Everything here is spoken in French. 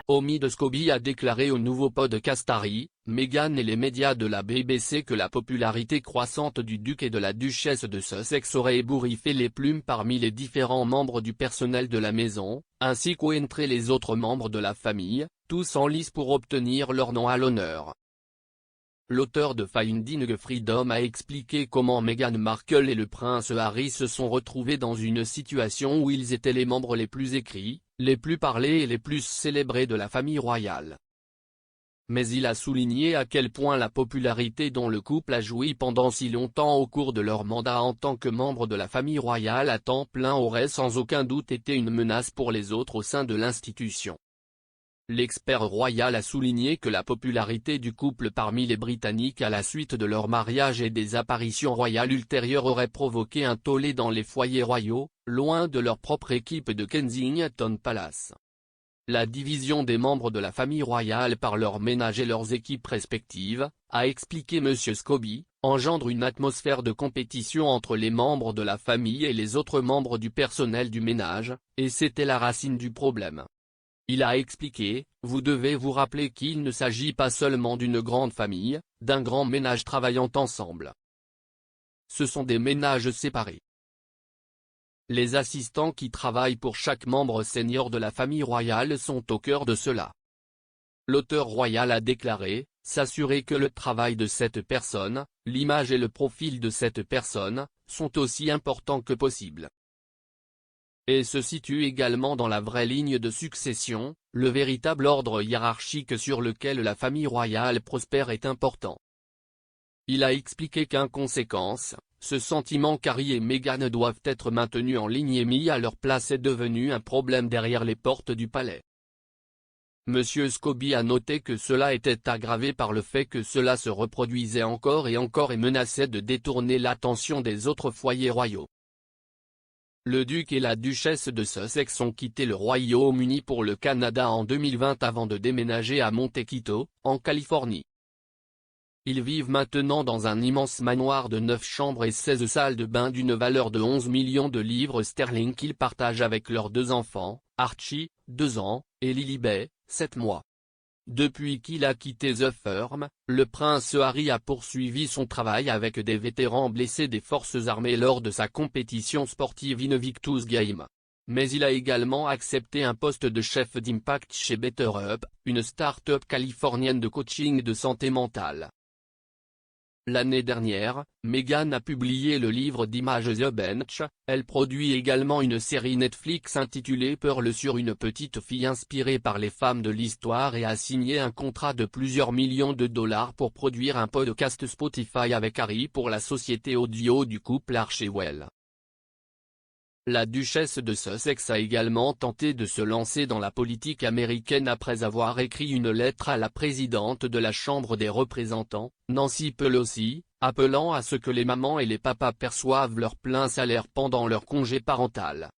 Omid Scobie a déclaré au nouveau podcast Harry, Meghan et les médias de la BBC que la popularité croissante du duc et de la duchesse de Sussex aurait ébouriffé les plumes parmi les différents membres du personnel de la maison, ainsi qu'entre les autres membres de la famille, tous en lice pour obtenir leur nom à l'honneur. L'auteur de Finding Freedom a expliqué comment Meghan Markle et le prince Harry se sont retrouvés dans une situation où ils étaient les membres les plus écrits, les plus parlés et les plus célébrés de la famille royale. Mais il a souligné à quel point la popularité dont le couple a joui pendant si longtemps au cours de leur mandat en tant que membre de la famille royale à temps plein aurait sans aucun doute été une menace pour les autres au sein de l'institution. L'expert royal a souligné que la popularité du couple parmi les Britanniques à la suite de leur mariage et des apparitions royales ultérieures aurait provoqué un tollé dans les foyers royaux, loin de leur propre équipe de Kensington Palace. La division des membres de la famille royale par leurs ménages et leurs équipes respectives, a expliqué M. Scobie, engendre une atmosphère de compétition entre les membres de la famille et les autres membres du personnel du ménage, et c'était la racine du problème. Il a expliqué, vous devez vous rappeler qu'il ne s'agit pas seulement d'une grande famille, d'un grand ménage travaillant ensemble. Ce sont des ménages séparés. Les assistants qui travaillent pour chaque membre senior de la famille royale sont au cœur de cela. L'auteur royal a déclaré, s'assurer que le travail de cette personne, l'image et le profil de cette personne, sont aussi importants que possible. Et se situe également dans la vraie ligne de succession, le véritable ordre hiérarchique sur lequel la famille royale prospère est important. Il a expliqué qu'en conséquence, ce sentiment qu'Harry et Meghan doivent être maintenus en ligne et mis à leur place est devenu un problème derrière les portes du palais. M. Scobie a noté que cela était aggravé par le fait que cela se reproduisait encore et menaçait de détourner l'attention des autres foyers royaux. Le duc et la duchesse de Sussex ont quitté le Royaume-Uni pour le Canada en 2020 avant de déménager à Montecito, en Californie. Ils vivent maintenant dans un immense manoir de 9 chambres et 16 salles de bain d'une valeur de 11 millions de livres sterling qu'ils partagent avec leurs 2 enfants, Archie, 2 ans, et Lilibet, 7 mois. Depuis qu'il a quitté The Firm, le prince Harry a poursuivi son travail avec des vétérans blessés des forces armées lors de sa compétition sportive Invictus Games. Mais il a également accepté un poste de chef d'impact chez BetterUp, une start-up californienne de coaching de santé mentale. L'année dernière, Meghan a publié le livre d'images The Bench, elle produit également une série Netflix intitulée Pearl sur une petite fille inspirée par les femmes de l'histoire et a signé un contrat de plusieurs millions de dollars pour produire un podcast Spotify avec Harry pour la société audio du couple Archewell. La duchesse de Sussex a également tenté de se lancer dans la politique américaine après avoir écrit une lettre à la présidente de la Chambre des représentants, Nancy Pelosi, appelant à ce que les mamans et les papas perçoivent leur plein salaire pendant leur congé parental.